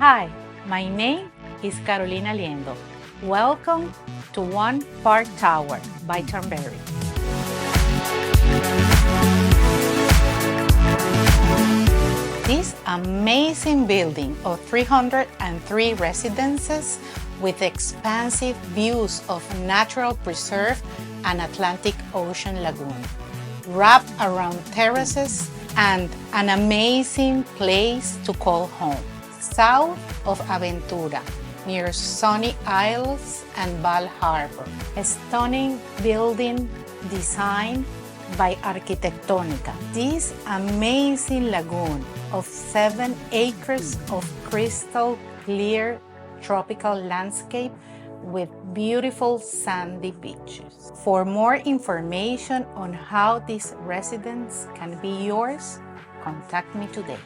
Hi, my name is Carolina Liendo. Welcome to One Park Tower by Turnberry. This amazing building of 303 residences with expansive views of natural preserve and Atlantic Ocean lagoon, wrapped around terraces and an amazing place to call home, south of Aventura, near Sunny Isles and Bal Harbour. A stunning building designed by Arquitectónica. This amazing lagoon of 7 acres of crystal clear tropical landscape with beautiful sandy beaches. For more information on how this residence can be yours, contact me today.